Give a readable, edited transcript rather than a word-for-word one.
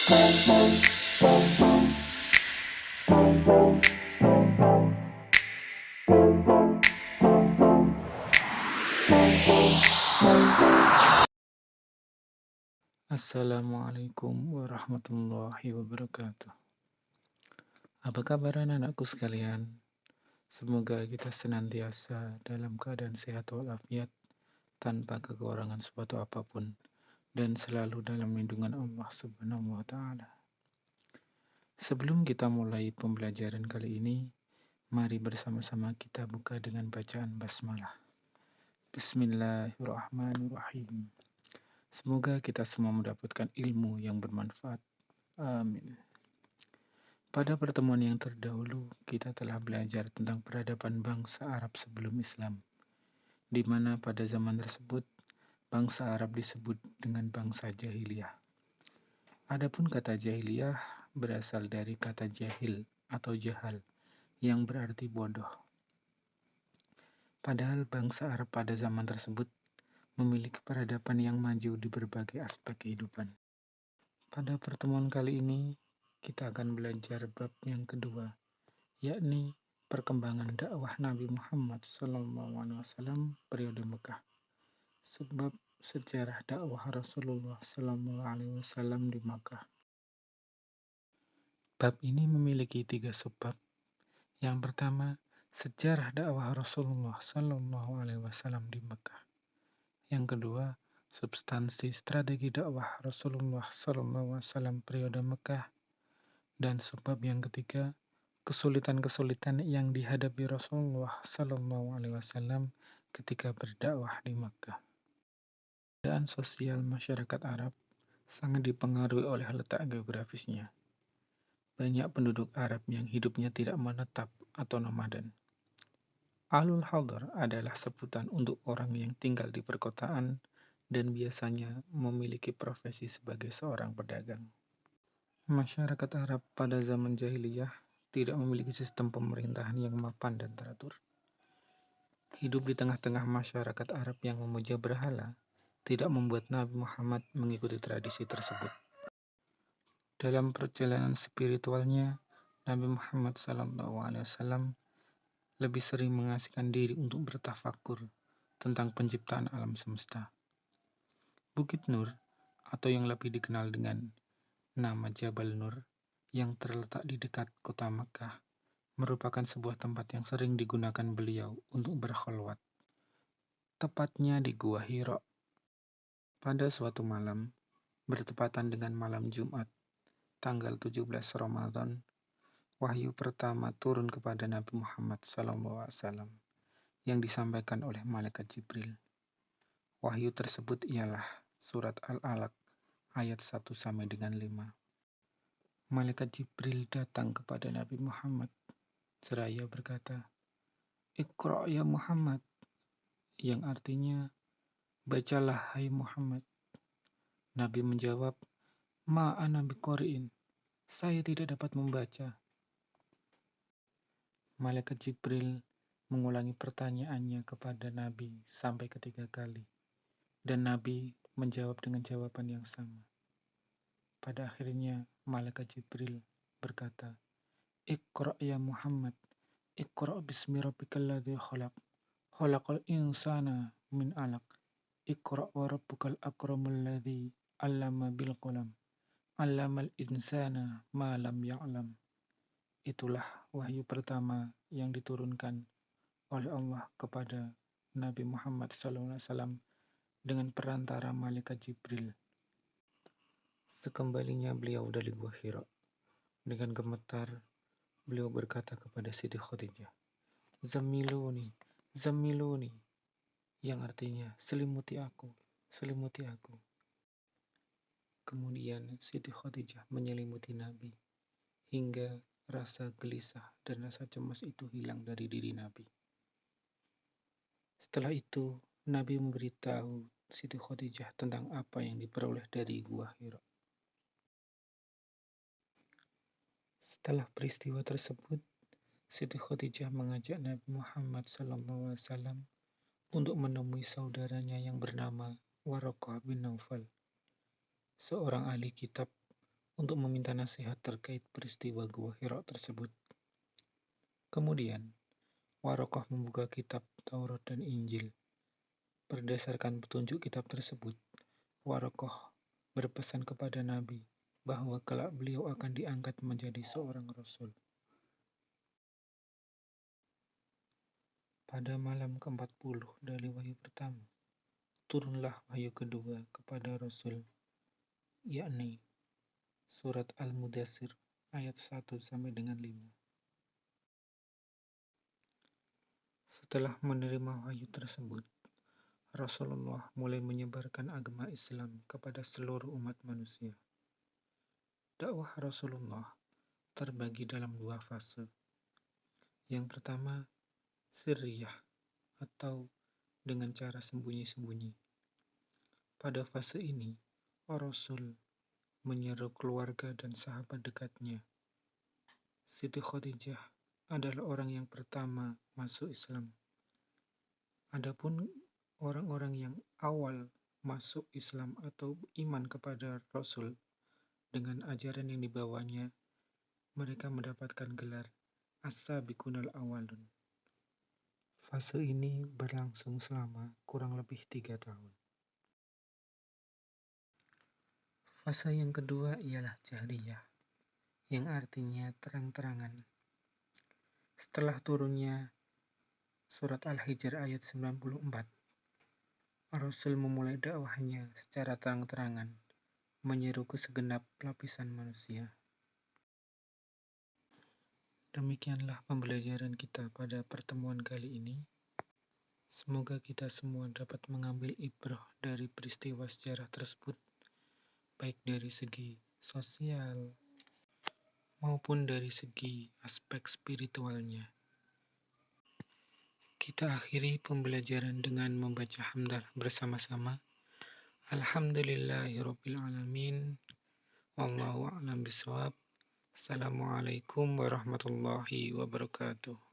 Assalamualaikum warahmatullahi wabarakatuh. Apa kabar anak-anakku sekalian? Semoga kita senantiasa dalam keadaan sehat walafiat, tanpa kekurangan suatu apapun, dan selalu dalam lindungan Allah Subhanahu wa Ta'ala. Sebelum kita mulai pembelajaran kali ini, mari bersama-sama kita buka dengan bacaan basmalah. Bismillahirrahmanirrahim. Semoga kita semua mendapatkan ilmu yang bermanfaat. Amin. Pada pertemuan yang terdahulu, kita telah belajar tentang peradaban bangsa Arab sebelum Islam, di mana pada zaman tersebut, bangsa Arab disebut dengan bangsa jahiliyah. Adapun kata jahiliyah berasal dari kata jahil atau jahal, yang berarti bodoh. Padahal bangsa Arab pada zaman tersebut memiliki peradaban yang maju di berbagai aspek kehidupan. Pada pertemuan kali ini, kita akan belajar bab yang kedua, yakni perkembangan dakwah Nabi Muhammad SAW periode Mekah. Sebab sejarah dakwah Rasulullah SAW di Mekah. Bab ini memiliki 3 subbab. Yang pertama, sejarah dakwah Rasulullah SAW di Mekah. Yang kedua, substansi strategi dakwah Rasulullah SAW periode Mekah. Dan subbab yang ketiga, kesulitan-kesulitan yang dihadapi Rasulullah SAW ketika berdakwah di Makkah. Keadaan sosial masyarakat Arab sangat dipengaruhi oleh letak geografisnya. Banyak penduduk Arab yang hidupnya tidak menetap atau nomaden. Ahlul Hadar adalah sebutan untuk orang yang tinggal di perkotaan dan biasanya memiliki profesi sebagai seorang pedagang. Masyarakat Arab pada zaman jahiliyah tidak memiliki sistem pemerintahan yang mapan dan teratur. Hidup di tengah-tengah masyarakat Arab yang memuja berhala tidak membuat Nabi Muhammad mengikuti tradisi tersebut. Dalam perjalanan spiritualnya, Nabi Muhammad SAW lebih sering mengasihkan diri untuk bertafakur tentang penciptaan alam semesta. Bukit Nur, atau yang lebih dikenal dengan nama Jabal Nur, yang terletak di dekat kota Makkah, merupakan sebuah tempat yang sering digunakan beliau untuk berkholwat, tepatnya di Gua Hira. Pada suatu malam, bertepatan dengan malam Jumat, tanggal 17 Ramadan, wahyu pertama turun kepada Nabi Muhammad SAW yang disampaikan oleh Malaikat Jibril. Wahyu tersebut ialah surat Al-Alaq ayat 1-5. Malaikat Jibril datang kepada Nabi Muhammad seraya berkata, "Iqra' ya Muhammad," yang artinya, "Bacalah hai Muhammad." Nabi menjawab, "Ma ana biqari'in," saya tidak dapat membaca. Malaikat Jibril mengulangi pertanyaannya kepada Nabi sampai ketiga kali, dan Nabi menjawab dengan jawaban yang sama. Pada akhirnya, Malaikat Jibril berkata, "Iqra' ya Muhammad, Iqra' bismi rabbikal ladzi khalaq, khalaqal insana min 'alaq, Iqra' wa rabbukal akramul ladzi 'allama bil qalam, 'allamal insana ma lam ya'lam." Itulah wahyu pertama yang diturunkan oleh Allah kepada Nabi Muhammad SAW dengan perantara Malaikat Jibril. Sekembalinya beliau dari Gua Hira, dengan gemetar beliau berkata kepada Siti Khadijah, "Zammiluni, zammiluni," yang artinya, "Selimuti aku, selimuti aku." Kemudian Siti Khadijah menyelimuti Nabi, hingga rasa gelisah dan rasa cemas itu hilang dari diri Nabi. Setelah itu, Nabi memberitahu Siti Khadijah tentang apa yang diperoleh dari Gua Hira. Setelah peristiwa tersebut, Siti Khadijah mengajak Nabi Muhammad SAW untuk menemui saudaranya yang bernama Waraqah bin Naufal, seorang ahli kitab untuk meminta nasihat terkait peristiwa Gua Hira tersebut. Kemudian, Warokoh membuka kitab Taurat dan Injil. Berdasarkan petunjuk kitab tersebut, Warokoh berpesan kepada Nabi bahwa kelak beliau akan diangkat menjadi seorang Rasul. Pada malam ke-40 dari wahyu pertama, turunlah wahyu kedua kepada Rasul, yakni surat Al-Mudaththir ayat 1-5. Setelah menerima wahyu tersebut, Rasulullah mulai menyebarkan agama Islam kepada seluruh umat manusia. Dakwah Rasulullah terbagi dalam 2 fase. Yang pertama, sirriyah atau dengan cara sembunyi-sembunyi. Pada fase ini, Rasul menyeru keluarga dan sahabat dekatnya. Siti Khadijah adalah orang yang pertama masuk Islam. Adapun orang-orang yang awal masuk Islam atau iman kepada Rasul dengan ajaran yang dibawanya, mereka mendapatkan gelar As-Sabiqunal Awwalun. Fase ini berlangsung selama kurang lebih 3 tahun. Fase yang kedua ialah Jahriyah, yang artinya terang-terangan. Setelah turunnya surat Al-Hijr ayat 94, Rasul memulai dakwahnya secara terang-terangan, menyeru ke segenap lapisan manusia. Demikianlah pembelajaran kita pada pertemuan kali ini. Semoga kita semua dapat mengambil ibrah dari peristiwa sejarah tersebut, baik dari segi sosial maupun dari segi aspek spiritualnya. Kita akhiri pembelajaran dengan membaca hamdalah bersama-sama. Alhamdulillahirabbil alamin. Wallahu a'lam bishawab. Assalamualaikum warahmatullahi wabarakatuh.